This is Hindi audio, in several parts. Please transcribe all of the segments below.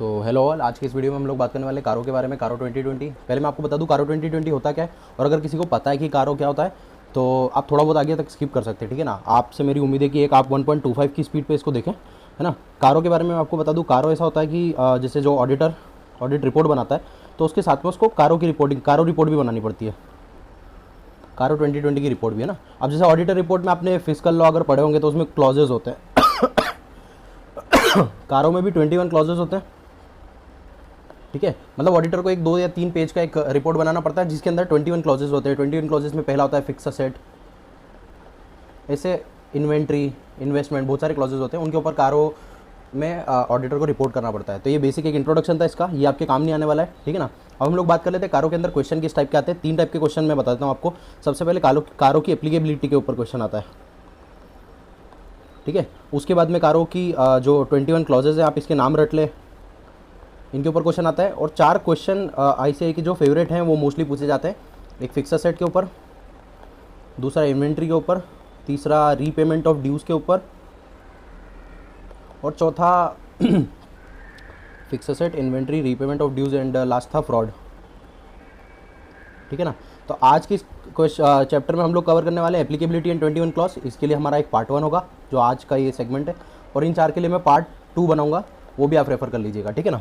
तो हेलो ऑल, आज की इस वीडियो में हम लोग बात करने वाले कारों के बारे में, कारो 2020। पहले मैं आपको बता दूं कारो 2020 होता क्या है, और अगर किसी को पता है कि कारो क्या होता है तो आप थोड़ा बहुत आगे तक स्किप कर सकते हैं, ठीक है ना। आपसे मेरी उम्मीद है कि एक आप 1.25 की स्पीड पे इसको देखें, है ना। कारों के बारे में मैं आपको बता दूं, कारो ऐसा होता है कि जैसे जो ऑडिट रिपोर्ट बनाता है तो उसके साथ में उसको कारो रिपोर्ट भी बनानी पड़ती है। कारो 2020 की रिपोर्ट भी है ना। अब जैसे ऑडिटर रिपोर्ट में आपने फिजिकल लॉ अगर पढ़े होंगे तो उसमें क्लॉजेज होते हैं। कारों में भी 21 क्लॉजेज होते हैं, ठीक है। मतलब ऑडिटर को एक 2 या 3 पेज का एक रिपोर्ट बनाना पड़ता है जिसके अंदर 21 क्लॉजेज होते हैं। 21 क्लॉजेज में पहला होता है फिक्स असेट, ऐसे इन्वेंट्री, इन्वेस्टमेंट, बहुत सारे क्लॉजेज होते हैं, उनके ऊपर कारों में ऑडिटर को रिपोर्ट करना पड़ता है। तो ये बेसिक एक इंट्रोडक्शन था इसका, ये आपके काम नहीं आने वाला है, ठीक है ना। अब हम लोग बात कर लेते हैं कारों के अंदर क्वेश्चन किस टाइप के आते हैं। 3 टाइप के क्वेश्चन मैं बताता हूँ आपको। सबसे पहले कारों की एप्लीकेबिलिटी के ऊपर क्वेश्चन आता है, ठीक है। उसके बाद में कारों की जो 21 क्लॉजेज है आप इसके नाम रट ले, इनके ऊपर क्वेश्चन आता है। और 4 क्वेश्चन ICAI के जो फेवरेट हैं वो मोस्टली पूछे जाते हैं। एक फिक्स असेट के ऊपर, दूसरा इन्वेंट्री के ऊपर, तीसरा रीपेमेंट ऑफ ड्यूज़ के ऊपर, और चौथा fix asset, inventory, repayment of dues and last था फ्रॉड, ठीक है ना। तो आज की चैप्टर में हम लोग कवर करने वाले हैं एप्लीकेबिलिटी एंड 21 क्लॉज। इसके लिए हमारा एक पार्ट 1 होगा जो आज का ये सेगमेंट है, और इन 4 के लिए मैं पार्ट 2 बनाऊंगा, वो भी आप रेफर कर लीजिएगा, ठीक है ना।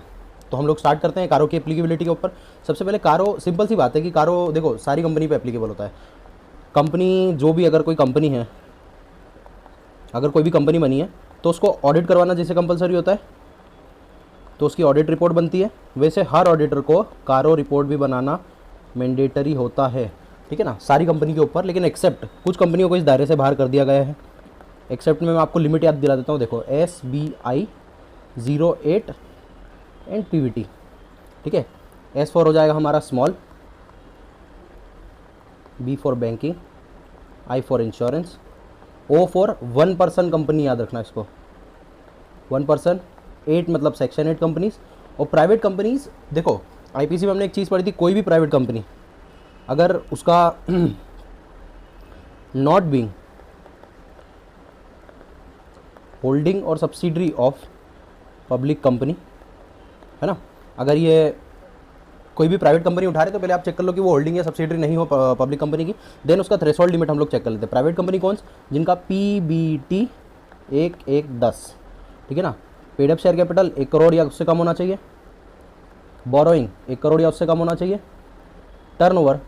तो हम लोग स्टार्ट करते हैं कारों की एप्लीकेबिलिटी के ऊपर। सबसे पहले कारों, सिंपल सी बात है कि कारों देखो सारी कंपनी पे एप्लीकेबल होता है। कंपनी जो भी, अगर कोई कंपनी है, अगर कोई भी कंपनी बनी है तो उसको ऑडिट करवाना जैसे कंपलसरी होता है तो उसकी ऑडिट रिपोर्ट बनती है, वैसे हर ऑडिटर को कारो रिपोर्ट भी बनाना मैंडेटरी होता है, ठीक है ना, सारी कंपनी के ऊपर। लेकिन एक्सेप्ट कुछ कंपनियों को इस दायरे से बाहर कर दिया गया है। एक्सेप्ट में मैं आपको लिमिट याद दिला देता हूँ, देखो SBI 08 एंड PVT, ठीक है। S फॉर हो जाएगा हमारा small, B for banking, I for insurance, O for 1 person company, याद रखना इसको, 1 पर्सन, 8 मतलब सेक्शन 8 कंपनीज। और प्राइवेट कंपनीज, देखो IPC में हमने एक चीज़ पढ़ी थी, कोई भी प्राइवेट कंपनी अगर उसका नॉट बीइंग होल्डिंग और सब्सिडरी ऑफ पब्लिक कंपनी, है ना, अगर ये कोई भी प्राइवेट कंपनी उठा रहे तो पहले आप चेक कर लो कि वो होल्डिंग या सब्सिडरी नहीं हो पब्लिक कंपनी की, देन उसका थ्रेशोल्ड लिमिट हम लोग चेक कर लेते हैं। प्राइवेट कंपनी कौन, जिनका PBT 1/10, ठीक है ना। Paid up share capital 1 crore या उससे कम होना चाहिए, बोरोइंग 1 करोड़ या उससे कम होना चाहिए, टर्नओवर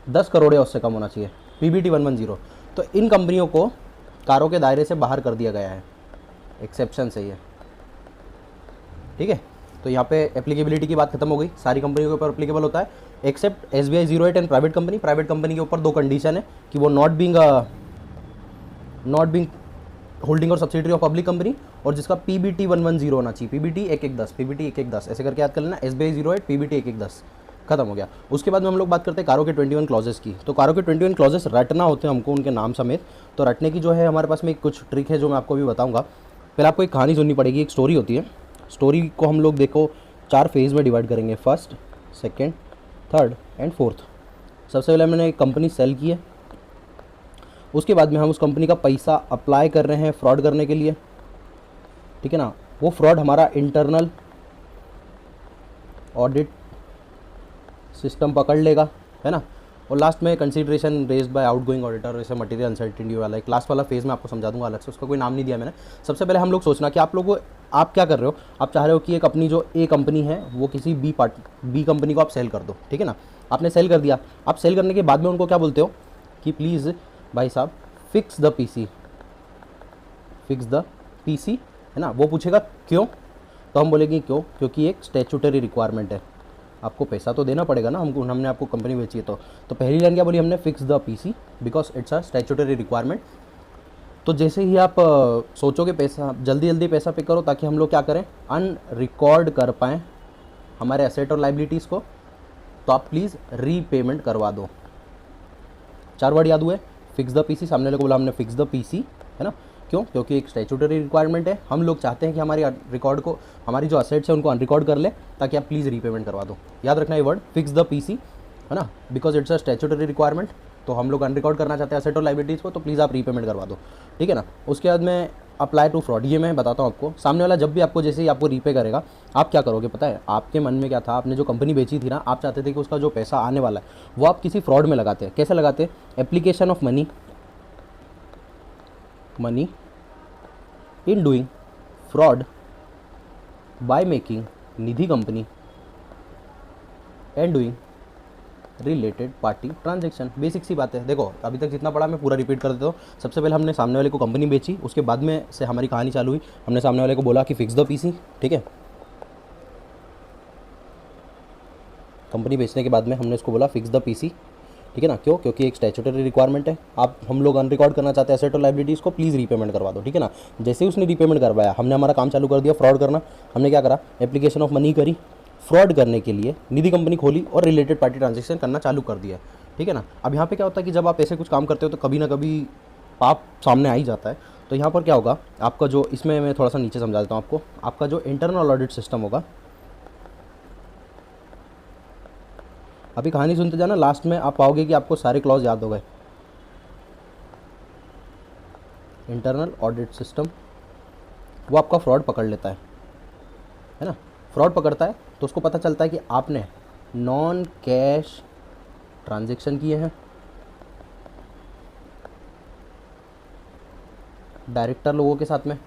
10 करोड़ या उससे कम होना चाहिए, PBT 110। तो इन कंपनियों को कारों के दायरे से बाहर कर दिया गया है, एक्सेप्शन से ये, ठीक है। तो यहाँ पे एप्लीकेबिलिटी की बात खत्म हो गई, सारी कंपनियों के ऊपर एप्लीकेबल होता है except SBI 08 and private company. Private company के ऊपर 2 कंडीशन है कि वो नॉट बीइंग होल्डिंग और सब्सिडरी ऑफ पब्लिक कंपनी, और जिसका PBT 110 होना चाहिए, PBT 1/10, PBT 1/10 ऐसे करके याद कर लेना, SBI 08 PBT 1/10, खत्म हो गया। उसके बाद में हम लोग बात करते हैं कारों के 21 क्लॉजेस की। तो कारों के 21 क्लॉजेस रटना होते हैं हमको उनके नाम समेत। तो रटने की जो है हमारे पास में कुछ ट्रिक है जो मैं आपको अभी बताऊंगा। पहले आपको एक कहानी सुननी पड़ेगी, एक स्टोरी होती है। स्टोरी को हम लोग देखो 4 फेज़ में डिवाइड करेंगे, first, second, third and fourth. सबसे पहले मैंने एक कंपनी सेल की है, उसके बाद में हम उस कंपनी का पैसा अप्लाई कर रहे हैं फ्रॉड करने के लिए, ठीक है ना। वो फ्रॉड हमारा इंटरनल ऑडिट सिस्टम पकड़ लेगा, है ना। और लास्ट में consideration raised bye outgoing auditor, वैसे मटेरियल अनसर्टेनिटी वाला एक लास्ट वाला फेज़ में आपको समझा दूंगा अलग से, उसका कोई नाम नहीं दिया मैंने। सबसे पहले हम लोग सोचना कि आप क्या कर रहे हो, आप चाह रहे हो कि एक अपनी जो A कंपनी है वो किसी B कंपनी को आप सेल कर दो, ठीक है ना। आपने सेल कर दिया, आप सेल करने के बाद में उनको क्या बोलते हो कि प्लीज़ भाई साहब फिक्स द पीसी, है ना। वो पूछेगा क्यों, तो हम बोलेंगे क्यों, क्योंकि एक स्टैट्यूटरी रिक्वायरमेंट है, आपको पैसा तो देना पड़ेगा ना, हमने आपको कंपनी बेची है तो पहली लाइन क्या बोली हमने, fix the PC because it's a statutory requirement. तो जैसे ही आप सोचोगे पैसा, जल्दी पैसा पे करो ताकि हम लोग क्या करें, अनरिकॉर्ड कर पाएँ हमारे एसेट और लाइबिलिटीज़ को, तो आप प्लीज़ रीपेमेंट करवा दो। 4 वर्ड याद हुए, फिक्स द पीसी, सामने वाले को बोला हमने फिक्स द पीसी, है ना। क्यों, क्योंकि एक स्टैट्यूटरी रिक्वायरमेंट है, हम लोग चाहते हैं कि हमारी रिकॉर्ड को, हमारी जो असेट्स है उनको अनरिकॉर्ड कर ले ताकि आप प्लीज़ रीपेमेंट करवा दो। याद रखना ये वर्ड, फिक्स द पीसी, है ना, because it's a statutory requirement. तो हम लोग अनरिकॉर्ड करना चाहते हैं एसेट और लाइबिलिटीज़ को, तो प्लीज़ आप रीपेमेंट करवा दो, ठीक है ना। उसके बाद में अप्लाई टू फ्रॉड, ये मैं बताता हूँ आपको। सामने वाला जब भी आपको जैसे ही आपको रीपे करेगा, आप क्या करोगे पता है, आपके मन में क्या था, आपने जो कंपनी बेची थी ना, आप चाहते थे कि उसका जो पैसा आने वाला है वो आप किसी फ्रॉड में लगाते हैं। कैसे लगाते हैं, application of money in doing fraud by making Nidhi company and doing related party transaction. Basic सी बात है, देखो अभी तक जितना पढ़ा मैं पूरा रिपीट कर देता हूँ। सबसे पहले हमने सामने वाले को कंपनी बेची, उसके बाद में से हमारी कहानी चालू हुई। हमने सामने वाले को बोला कि फिक्स द पीसी, ठीक है। कंपनी बेचने के बाद में हमने उसको बोला फिक्स द पीसी, ठीक है ना। क्यों, क्योंकि एक स्टैट्यूटरी रिक्वायरमेंट है। आप हम लोग अनरिकॉर्ड करना चाहते हैं एसेट और लाइबिलिटीज़ को, प्लीज़ रीपेमेंट करवा दो, ठीक है ना। जैसे ही उसने रीपेमेंट करवाया, हमने हमारा काम चालू कर दिया फ्रॉड करना। हमने क्या करा, एप्लीकेशन ऑफ मनी करी, फ्रॉड करने के लिए निधि कंपनी खोली और रिलेटेड पार्टी ट्रांजेक्शन करना चालू कर दिया, ठीक है ना। अब यहाँ पे क्या होता है कि जब आप ऐसे कुछ काम करते हो तो कभी ना कभी पाप सामने आ ही जाता है। तो यहाँ पर क्या होगा, आपका जो, इसमें मैं थोड़ा सा नीचे समझा देता हूँ आपको। आपका जो इंटरनल ऑडिट सिस्टम होगा, अभी कहानी सुनते जाना, लास्ट में आप पाओगे कि आपको सारे क्लॉज याद हो गए। इंटरनल ऑडिट सिस्टम वो आपका फ्रॉड पकड़ लेता है ना। फ्रॉड पकड़ता है तो उसको पता चलता है कि आपने नॉन कैश ट्रांजैक्शन किए हैं डायरेक्टर लोगों के साथ में,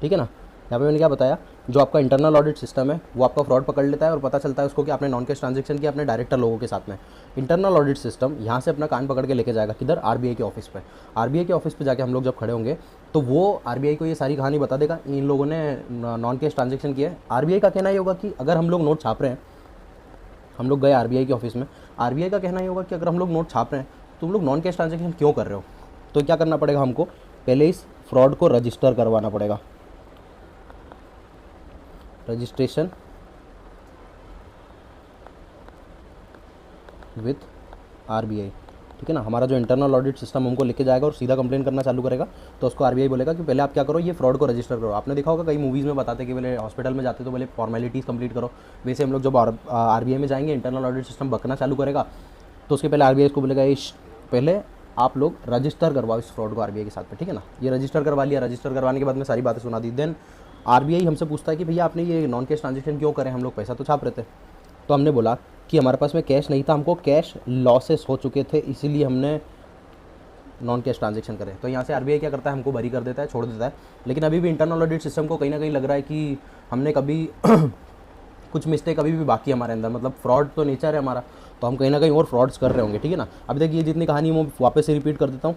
ठीक है ना। यहाँ पे मैंने क्या बताया, जो आपका इंटरनल ऑडिट सिस्टम है वो आपका फ्रॉड पकड़ लेता है और पता चलता है उसको कि आपने नॉन कैश ट्रांजैक्शन किया अपने डायरेक्टर लोगों के साथ में। इंटरनल ऑडिट सिस्टम यहाँ से अपना कान पकड़ के लेके जाएगा किधर, आरबीआई के ऑफिस पे। आरबीआई के ऑफिस पे जाके हम लोग जब खड़े होंगे तो वो आरबीआई को ये सारी कहानी बता देगा, इन लोगों ने नॉन कैश ट्रांजेक्शन किया है। आरबीआई का कहना ये होगा कि अगर हम लोग नोट छाप रहे हैं, हम लोग गए आरबीआई के ऑफिस में, आरबीआई का कहना ये होगा कि अगर हम लोग नोट छाप रहे हैं तो तुम लोग नॉन कैश ट्रांजेक्शन क्यों कर रहे हो। तो क्या करना पड़ेगा हमको, पहले इस फ्रॉड को रजिस्टर करवाना पड़ेगा, रजिस्ट्रेशन विथ आरबीआई, ठीक है ना। हमारा जो इंटरनल ऑडिट सिस्टम हमको लेके जाएगा और सीधा कंप्लेन करना चालू करेगा। तो उसको आरबीआई बोलेगा कि पहले आप क्या करो, ये फ्रॉड को रजिस्टर करो। आपने देखा होगा कई मूवीज़ में बताते कि पहले हॉस्पिटल में जाते तो पहले फॉर्मेलिटीज़ कंप्लीट करो। वैसे हम लोग जब आरबीआई में जाएंगे, इंटरनल ऑडिट सिस्टम बकना चालू करेगा तो उसके पहले आरबीआई को बोलेगा पहले आप लोग रजिस्टर करवाओ इस फ्रॉड को आरबीआई के साथ में, ठीक है ना। ये रजिस्टर करवा लिया, रजिस्टर करवाने के बाद में सारी बातें सुना दी। देन आरबीआई हमसे पूछता है कि भैया आपने ये नॉन कैश ट्रांजेक्शन क्यों करें, हम लोग पैसा तो छाप रहे थे। तो हमने बोला कि हमारे पास में कैश नहीं था, हमको कैश लॉसेस हो चुके थे, इसीलिए हमने नॉन कैश ट्रांजेक्शन करें। तो यहाँ से आरबीआई क्या करता है, हमको बरी कर देता है, छोड़ देता है। लेकिन अभी भी इंटरनल ऑडिट सिस्टम को कहीं ना कहीं लग रहा है कि हमने कभी कुछ मिस्टेक अभी भी बाकी है हमारे अंदर, मतलब फ्रॉड तो नेचर है हमारा, तो हम कहीं ना कहीं और फ्रॉड्स कर रहे होंगे, ठीक है ना। अभी तक ये जितनी कहानी मैं वापस से रिपीट कर देता हूँ,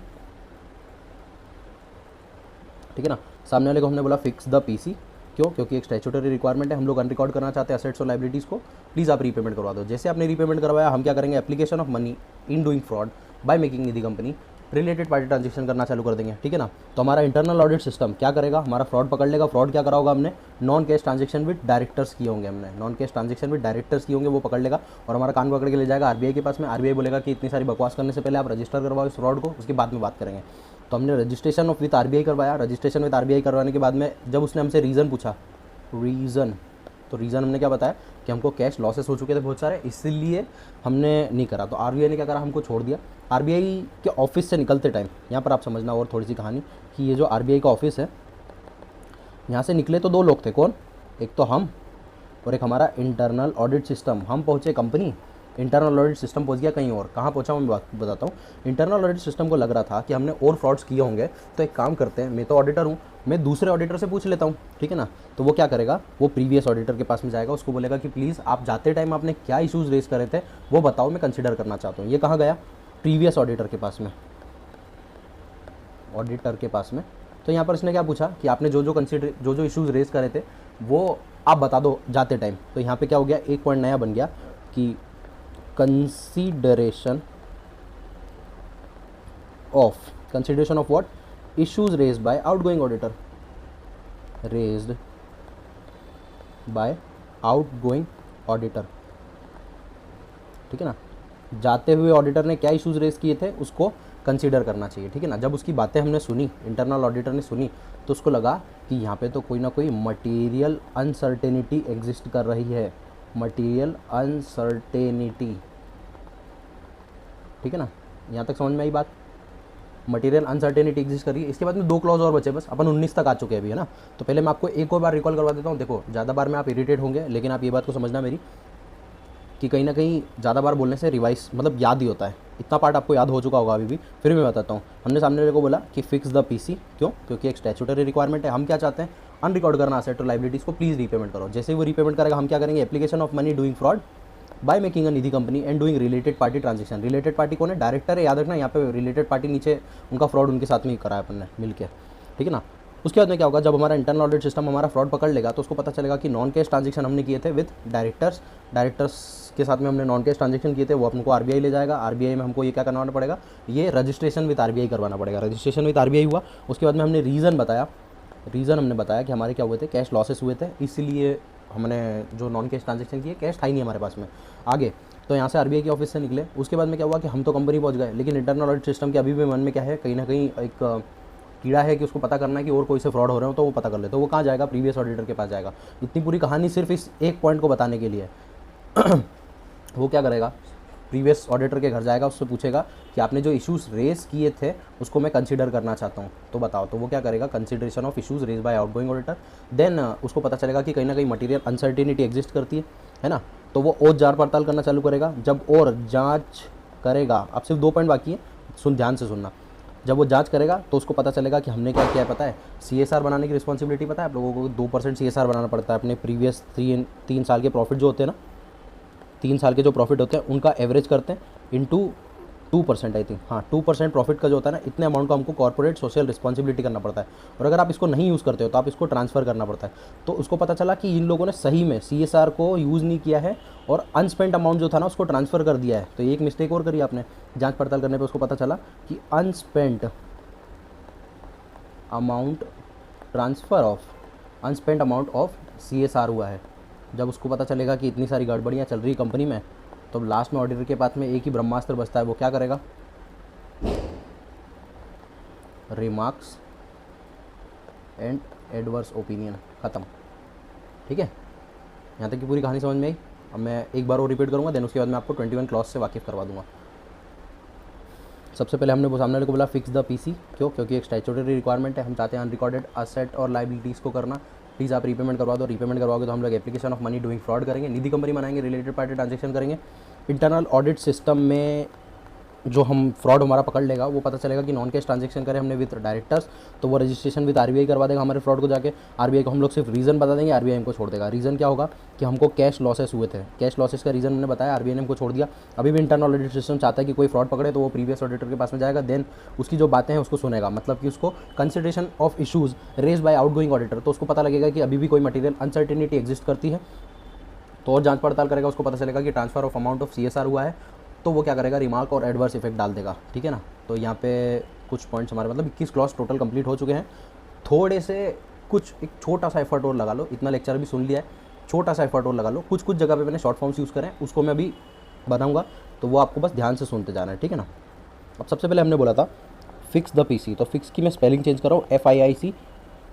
ठीक है ना। सामने वाले को हमने बोला फिक्स द पीसी, क्यों, क्योंकि एक स्टैट्यूटरी रिक्वायरमेंट है, हम लोग अनरिकॉर्ड करना चाहते हैं एसेट्स और लाइबिलिटीज़ को, प्लीज़ आप रीपेमेंट करवा दो। जैसे आपने रीपेमेंट करवाया, हम क्या करेंगे, application of money in doing fraud by making Nidhi company related party transaction करना चालू कर देंगे, ठीक है ना। तो हमारा इंटरनल ऑडिट सिस्टम क्या करेगा, हमारा फ्रॉड पकड़ लेगा। फ्रॉड क्या करा होगा हमने, non cash transaction with directors किए होंगे, हमने non cash transaction with directors किए होंगे, वो पकड़ लेगा और हमारा कान पकड़ के ले जाएगा आरबीआई के पास में। आरबीआई बोलेगा कि इतनी सारी बकवास करने से पहले आप रजिस्टर करवाओ इस फ्रॉड को, उसके बाद में बात करेंगे। तो हमने रजिस्ट्रेशन ऑफ विद आरबीआई करवाया। रजिस्ट्रेशन विद आरबीआई करवाने के बाद में जब उसने हमसे रीज़न पूछा, रीज़न, तो रीज़न हमने क्या बताया कि हमको कैश लॉसेस हो चुके थे बहुत सारे, इसलिए हमने नहीं करा। तो आरबीआई ने क्या करा, हमको छोड़ दिया। आरबीआई के ऑफिस से निकलते टाइम, यहाँ पर आप समझना और थोड़ी सी कहानी कि ये जो आरबीआई का ऑफिस है, यहाँ से निकले तो दो लोग थे, कौन, एक तो हम और एक हमारा इंटरनल ऑडिट सिस्टम। हम पहुँचे कंपनी, इंटरनल ऑडिट सिस्टम पहुंच गया कहीं और। कहाँ पहुंचा मैं बात बताता हूँ। इंटरनल ऑडिट सिस्टम को लग रहा था कि हमने और फ्रॉड्स किए होंगे, तो एक काम करते हैं, मैं तो ऑडिटर हूँ, मैं दूसरे ऑडिटर से पूछ लेता हूँ, ठीक है ना। तो वो क्या करेगा, वो प्रीवियस ऑडिटर के पास में जाएगा, उसको बोलेगा कि प्लीज़ आप जाते टाइम आपने क्या इशूज़ रेज करे थे वो बताओ, मैं कंसिडर करना चाहता हूँ। ये कहाँ गया, प्रीवियस ऑडिटर के पास में, ऑडिटर के पास में। तो यहाँ पर इसने क्या पूछा कि आपने जो जो इशूज़ रेज करे थे वो आप बता दो जाते टाइम। तो यहाँ पे क्या हो गया, एक पॉइंट नया बन गया कि consideration of what, issues raised by outgoing auditor, raised by outgoing auditor, ठीक है ना। जाते हुए ऑडिटर ने क्या इश्यूज रेज किए थे उसको कंसीडर करना चाहिए, ठीक है ना। जब उसकी बातें हमने सुनी, इंटरनल ऑडिटर ने सुनी, तो उसको लगा कि यहाँ पे तो कोई ना कोई मटीरियल अनसर्टेनिटी एग्जिस्ट कर रही है, मटीरियल अनसर्टेनिटी, ठीक है ना। यहाँ तक समझ में आई बात। मटेरियल अनसर्टेनिटी एग्जिस्ट कर रही है। इसके बाद में 2 क्लॉज और बचे, बस अपन 19 तक आ चुके हैं अभी, है ना। तो पहले मैं आपको एक और बार रिकॉल करवा देता हूँ। देखो ज़्यादा बार में आप इरिटेट होंगे, लेकिन आप ये बात को समझना मेरी कि कहीं ना कहीं ज़्यादा बार बोलने से रिवाइज मतलब याद ही होता है। इतना पार्ट आपको याद हो चुका होगा अभी भी, फिर मैं बताता हूँ। हमने सामने वाले को बोला कि फिक्स द पीसी, क्यों? क्योंकि एक स्टैट्यूटरी रिक्वायरमेंट है। हम क्या चाहते हैं? अनरिकॉर्ड करना असेट और लाइबिलिटीज़ को, प्लीज़ रीपेमेंट करो। जैसे ही वो रीपेमेंट करेगा हम क्या करेंगे? Application of money doing fraud by making a Nidhi company and doing related party transaction. Related party कौन है? डायरेक्टर है, याद रखना। यहाँ पे रिलेटेड पार्टी नीचे उनका फ्रॉड उनके साथ में ही करा है अपन ने मिल के, ठीक है ना। उसके बाद में क्या होगा? जब हमारा इंटरनल ऑडिट सिस्टम हमारा फ्रॉड पकड़ लेगा तो उसको पता चलेगा कि नॉन कैश ट्रांजेक्शन हमने किए थे विद डायरेक्टर्स के साथ में हमने नॉन कैश ट्रांजेक्शन किए थे, वो हमको आरबीआई ले जाएगा। आरबीआई में हमको ये क्या करवाना पड़ेगा? ये रजिस्ट्रेशन विद आरबीआई करवाना पड़ेगा। रजिस्ट्रेशन विद आरबीआई हुआ। उसके बाद में हमने रीज़न हमने बताया कि हमारे क्या हुए थे? कैश लॉसेस हुए थे, इसलिए हमने जो नॉन कैश ट्रांजेक्शन किए, कैश था ही नहीं हमारे पास में आगे। तो यहाँ से आरबीआई के ऑफिस से निकले। उसके बाद में क्या हुआ कि हम तो कंपनी पहुँच गए, लेकिन इंटरनल ऑडिट सिस्टम के अभी भी मन में क्या है? कहीं ना कहीं एक कीड़ा है कि उसको पता करना है कि और कोई से फ्रॉड हो रहे हो, तो वो पता कर ले। तो वो कहाँ जाएगा? प्रीवियस ऑडिटर के पास जाएगा। इतनी पूरी कहानी सिर्फ इस एक पॉइंट को बताने के लिए। वो क्या करेगा? प्रीवियस ऑडिटर के घर जाएगा, उससे पूछेगा कि आपने जो इश्यूज़ रेज किए थे उसको मैं कंसीडर करना चाहता हूँ, तो बताओ। तो वो क्या करेगा? Consideration of issues raise by outgoing auditor. Then उसको पता चलेगा कि कहीं ना कहीं मटेरियल अनसर्टेनिटी एग्जिस्ट करती है ना। तो वो और जांच पड़ताल करना चालू करेगा। जब और जांच करेगा, अब सिर्फ 2 पॉइंट बाकी है, ध्यान से सुनना। जब वो जांच करेगा तो उसको पता चलेगा कि हमने क्या किया है, पता है? सीएसआर बनाने की रिस्पॉन्सिबिलिटी पता है आप लोगों को? 2% सीएसआर बनाना पड़ता है अपने प्रीवियस 3 साल के प्रॉफिट जो होते हैं ना, 3 साल के जो प्रॉफिट होते हैं उनका एवरेज करते हैं इंटू 2%, आई थिंक, हाँ 2% प्रॉफिट का जो होता है ना, इतने अमाउंट को हमको कॉर्पोरेट सोशल रिस्पॉन्सिबिलिटी करना पड़ता है। और अगर आप इसको नहीं यूज़ करते हो तो आप इसको ट्रांसफ़र करना पड़ता है। तो उसको पता चला कि इन लोगों ने सही में सीएसआर को यूज़ नहीं किया है और अनस्पेंट अमाउंट जो था ना उसको ट्रांसफ़र कर दिया है। तो एक मिस्टेक और करी आपने। जाँच पड़ताल करने पर उसको पता चला कि अनस्पेंट अमाउंट ऑफ सीएसआर हुआ है। जब उसको पता चलेगा कि इतनी सारी गड़बड़ियाँ चल रही कंपनी में, तो लास्ट में ऑडिटर के पास में एक ही ब्रह्मास्त्र बचता है। वो क्या करेगा? रिमार्क्स एंड एडवर्स ओपिनियन, ख़त्म। ठीक है, यहाँ तक की पूरी कहानी समझ में आई। अब मैं एक बार और रिपीट करूँगा, देन उसके बाद मैं आपको 21 क्लॉज से वाकिफ़ करवा दूँगा। सबसे पहले हमने वो सामने वाले को बोला फिक्स द पीसी, क्यों? क्योंकि एक स्टैट्यूटरी रिक्वायरमेंट है। हम चाहते हैं अनरिकॉर्डेड असेट और लाइबिलिटीज़ को करना। प्लीज़ आप रीपेमेंट करवा दो। रीपेमेंट करवाओगे तो हम लोग application of money doing fraud करेंगे, निधि कंपनी बनाएंगे, रिलेटेड पार्टी ट्रांजेक्शन करेंगे। इंटरनल ऑडिट सिस्टम में जो हम फ्रॉड हमारा पकड़ लेगा, वो पता चलेगा कि नॉन कैश ट्रांजेक्शन करें हमने विद डायरेक्टर्स, तो वो रजिस्ट्रेशन विद आरबीआई करवा देगा हमारे फ्रॉड को जाके। आरबीआई को हम लोग सिर्फ रीज़न बता देंगे, आरबीआई हमको छोड़ देगा। रीज़न क्या होगा कि हमको कैश लॉसेस हुए थे। कैश लॉसेस का रीज़न मैंने बताया, आरबीआई ने हमको छोड़ दिया। अभी भी इंटरनल ऑडिट सिस्टम चाहता है कि कोई फ्रॉड पकड़े तो वो प्रीवियस ऑडिटर के पास में जाएगा, देन उसकी जो बातें हैं उसको सुनेगा, मतलब कि उसको consideration of issues raise by outgoing auditor. तो उसको पता लगेगा कि अभी भी कोई मटेरियल अनसर्टेनिटी एग्जिस्ट करती है, तो और जांच पड़ताल करेगा। उसको पता चलेगा कि transfer of amount of CSR हुआ है, तो वो क्या करेगा? रिमार्क और एडवर्स इफेक्ट डाल देगा। ठीक है ना। तो यहाँ पे कुछ पॉइंट्स हमारे मतलब 21 क्लॉज टोटल कंप्लीट हो चुके हैं। थोड़े से कुछ एक छोटा सा एफर्ट और लगा लो, इतना लेक्चर भी सुन लिया है, छोटा सा एफर्ट और लगा लो। कुछ जगह पे मैंने शॉर्ट फॉर्म्स यूज़ करें, उसको मैं अभी बनाऊंगा, तो वो आपको बस ध्यान से सुनते जाना है, ठीक है ना। अब सबसे पहले हमने बोला था फिक्स द पीसी, तो फिक्स की मैं स्पेलिंग चेंज कर रहा हूँ, FIXC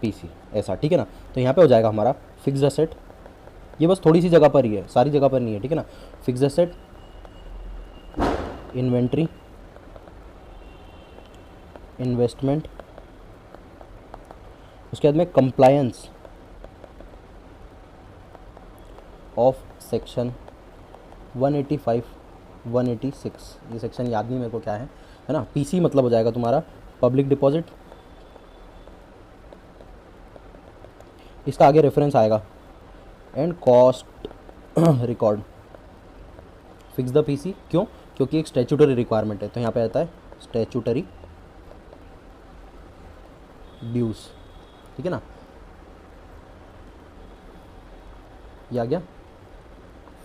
PC ऐसा, ठीक है ना। तो यहाँ पे हो जाएगा हमारा फिक्स द सेट। ये बस थोड़ी सी जगह पर ही है, सारी जगह पर नहीं है, ठीक है ना। Fix the set, inventory, investment, उसके बाद में कंप्लायंस ऑफ सेक्शन 185 186, ये सेक्शन याद नहीं मेरे को क्या है ना। पीसी मतलब हो जाएगा तुम्हारा पब्लिक डिपॉजिट, इसका आगे रेफरेंस आएगा, and cost record. Fix the PC, क्यों? क्योंकि एक स्टैट्यूटरी रिक्वायरमेंट है। तो यहाँ पे आता है स्टैट्यूटरी ड्यूज, ठीक है ना। ये आ गया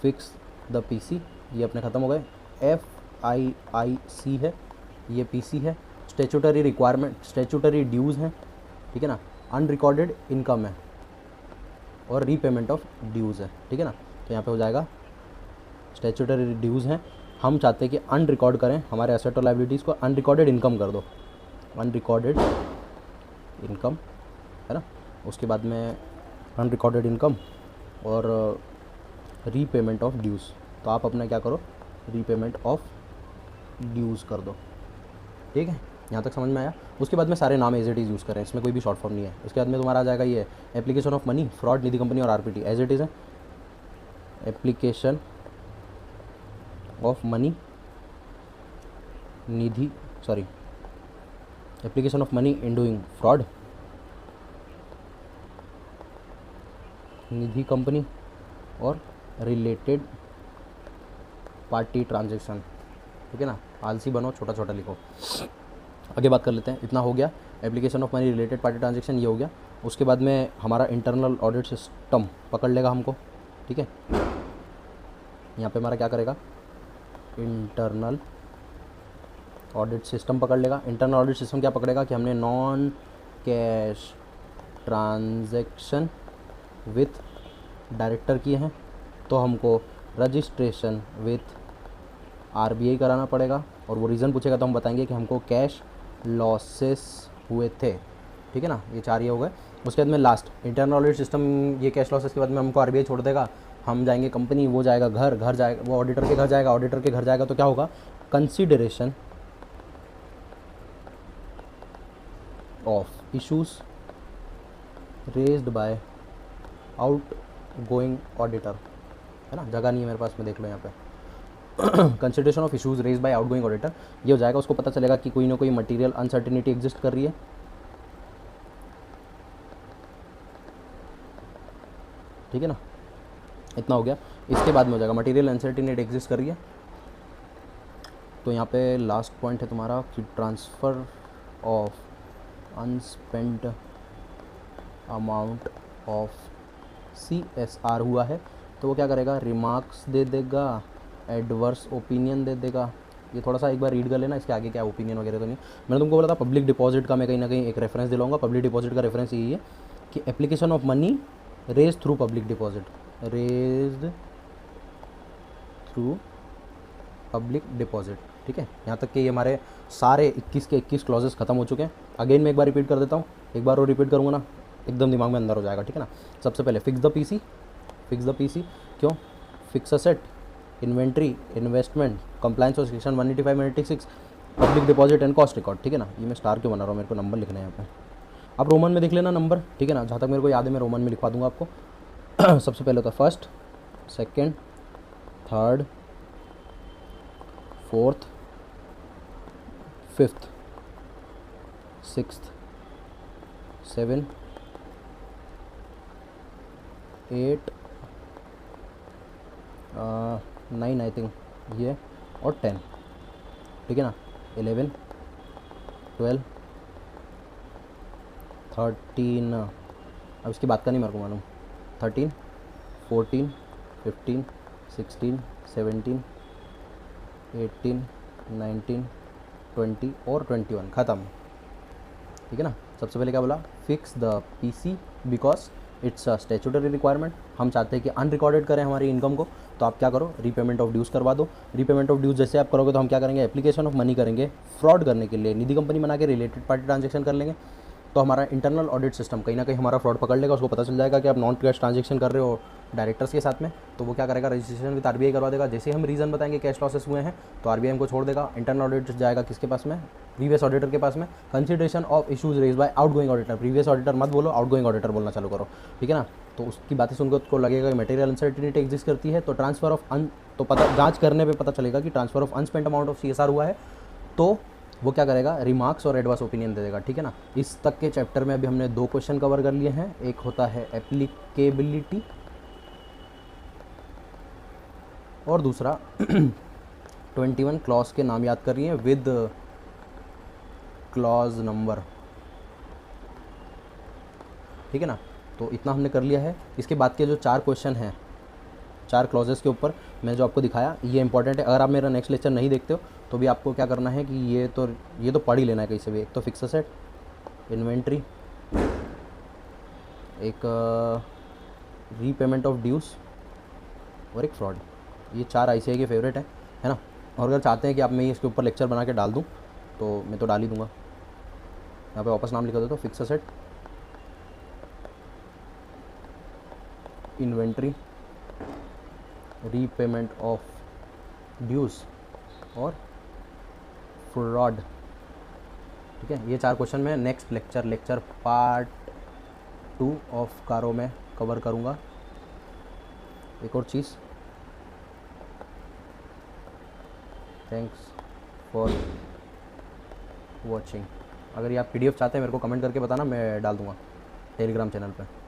फिक्स द पीसी, ये अपने ख़त्म हो गए। FIIC है, ये पीसी है। स्टैट्यूटरी रिक्वायरमेंट, स्टैट्यूटरी ड्यूज़ हैं, ठीक है ना। अनरिकॉर्डेड इनकम है और रीपेमेंट ऑफ ड्यूज़ है, ठीक है ना। तो यहाँ पे हो जाएगा स्टैट्यूटरी ड्यूज़ हैं, हम चाहते हैं कि अनरिकॉर्ड करें हमारे एसेट और लाइबिलिटीज़ को, अनरिकॉर्डेड इनकम कर दो, अनरिकॉर्डेड इनकम, है ना। उसके बाद में अनरिकॉर्डेड इनकम और रीपेमेंट ऑफ ड्यूज़। तो आप अपना क्या करो? रीपेमेंट ऑफ ड्यूज़ कर दो, ठीक है, यहाँ तक समझ में आया। उसके बाद में सारे नाम एज इट इज़ यूज़ करें, इसमें कोई भी शॉर्ट फॉर्म नहीं है। उसके बाद में तुम्हारा आ जाएगा ये application of money, fraud, Nidhi company और आरपीटी, एज इट इज़ है। Application of money, Nidhi, sorry, application of money in doing fraud, Nidhi company और रिलेटेड पार्टी ट्रांजेक्शन। ठीक है ना, आलसी बनो, छोटा छोटा लिखो। आगे बात कर लेते हैं। इतना हो गया, application of money, related party transaction, ये हो गया। उसके बाद में हमारा इंटरनल ऑडिट सिस्टम पकड़ लेगा हमको। ठीक है, यहाँ पे हमारा क्या करेगा, इंटरनल ऑडिट सिस्टम पकड़ लेगा। इंटरनल ऑडिट सिस्टम क्या पकड़ेगा कि हमने non cash transaction with director किए हैं, तो हमको रजिस्ट्रेशन विथ आरबीआई कराना पड़ेगा। और वो रीज़न पूछेगा तो हम बताएंगे कि हमको कैश लॉसेस हुए थे। ठीक है ना, ये 4 ये हो गए। उसके बाद में लास्ट इंटरनल ऑडिट सिस्टम, ये कैश लॉसेस के बाद में हमको आरबीआई छोड़ देगा, हम जाएंगे कंपनी, वो जाएगा घर, घर जाएगा वो ऑडिटर के घर जाएगा, ऑडिटर के घर जाएगा तो क्या होगा, consideration of issues raised bye out going auditor, है ना, जगह नहीं है मेरे पास में, देख लो यहाँ पे consideration of issues raise by out going auditor, ये हो जाएगा। उसको पता चलेगा कि कोई ना कोई मटेरियल अनसर्टिनिटी एग्जिस्ट कर रही है। ठीक है ना, इतना हो गया। इसके बाद में हो जाएगा मटेरियल अनसर्टिनिटी एग्जिस्ट कर रही है, तो यहाँ पे लास्ट पॉइंट है तुम्हारा कि transfer of unspent amount of CSR हुआ है, तो वो क्या करेगा, रिमार्क्स दे देगा, एडवर्स ओपिनियन दे देगा। ये थोड़ा सा एक बार रीड कर लेना, इसके आगे क्या ओपिनियन वगैरह तो नहीं। मैंने तुमको बोला था पब्लिक डिपॉजिट का मैं कहीं ना कहीं एक रेफरेंस दिलाऊंगा। पब्लिक डिपॉजिट का रेफरेंस यही है कि application of money raise through public deposit, raised through public deposit. ठीक है, यहाँ तक कि ये हमारे सारे 21 के 21 क्लॉजेस खत्म हो चुके हैं। अगेन मैं एक बार रिपीट कर देता हूँ, एक बार और रिपीट करूँगा ना, एकदम दिमाग में अंदर हो जाएगा। ठीक है ना, सबसे पहले fix the PC, fix the PC क्यों, fix asset, inventory, investment, compliance और section 185 186, public deposit and cost record. ठीक है ना, ये मैं स्टार क्यों बना रहा हूँ, मेरे को नंबर लिखना है यहाँ पे, आप रोमन में लिख लेना नंबर। ठीक है ना, जहाँ तक मेरे को याद है मैं रोमन में लिखवा दूंगा आपको। सबसे पहले होता है first, second, third, fourth, fifth, sixth, 7, 8, 9 I think ये, और 10। ठीक है ना, 11, 12, 13, अब इसकी बात का नहीं मेरे को मालूम, 13, 14, 15, 16, 17, 18, 19, 20 और 21 ख़त्म। ठीक है ना, सबसे पहले क्या बोला, fix the PC because it's a statutory requirement. हम चाहते हैं कि अनरिकॉर्डेड करें हमारी इनकम को, तो आप क्या करो, रीपेमेंट ऑफ ड्यूज़ करवा दो। रीपेमेंट ऑफ ड्यूज़ जैसे आप करोगे तो हम क्या करेंगे, एप्लीकेशन ऑफ मनी करेंगे, फ्रॉड करने के लिए निधि कंपनी बना के रिलेटेड पार्टी ट्रांजेक्शन कर लेंगे, तो हमारा इंटरनल ऑडिट सिस्टम कहीं ना कहीं हमारा फ्रॉड पकड़ लेगा। उसको पता चल जाएगा कि आप नॉन कैश ट्रांजेक्शन कर रहे हो डायरेक्टर्स के साथ में, तो वो क्या करेगा, रजिस्ट्रेशन विद आरबीआई करवा देगा। जैसे हम रीज़न बताएंगे कैश लॉसेस हुए हैं तो आरबीआई हमको छोड़ देगा। इंटरनल ऑडिट जाएगा किसके पास में, प्रीवियस ऑडिटर के पास में। Consideration of issues raise by out going auditor, previous auditor मत बोलो, आउट गोइंग ऑडिटर बोलना चालू करो। ठीक है ना, तो उसकी बातें सुनकर उसको लगेगा कि मटेरियल अनसर्टिनिटी एग्जिस्ट करती है, तो ट्रांसफर ऑफ तो पता जांच करने पे पता चलेगा कि transfer of unspent amount of CSR हुआ है, तो वो क्या करेगा, रिमार्क्स और एडवर्स ओपिनियन दे देगा। ठीक है ना, इस तक के चैप्टर में अभी हमने 2 क्वेश्चन कवर कर लिए हैं। एक होता है एप्लीकेबिलिटी और दूसरा 21 क्लॉज के नाम याद कर रही हैं विद क्लॉज नंबर। ठीक है ना, तो इतना हमने कर लिया है। इसके बाद के जो 4 क्वेश्चन हैं 4 क्लॉजेस के ऊपर मैं जो आपको दिखाया, ये इंपॉर्टेंट है। अगर आप मेरा नेक्स्ट लेक्चर नहीं देखते हो तो भी आपको क्या करना है कि ये तो पढ़ ही लेना है कहीं से भी। एक तो फिक्स असेट, इन्वेंट्री, एक रीपेमेंट ऑफ ड्यूज़ और एक फ्रॉड। ये 4 ICAI के फेवरेट है ना। और अगर चाहते हैं कि आप मैं इसके ऊपर लेक्चर बना के डाल दूँ तो मैं तो डाल ही दूँगा। यहाँ पे वापस नाम लिखा देता हूँ, fix asset, inventory, repayment of dues और फ्रॉड। ठीक है, ये 4 क्वेश्चन मैं नेक्स्ट लेक्चर पार्ट 2 ऑफ कारो में कवर करूँगा। एक और चीज़, थैंक्स फॉर वॉचिंग। अगर ये आप PDF चाहते हैं मेरे को कमेंट करके बताना, मैं डाल दूँगा टेलीग्राम चैनल पे।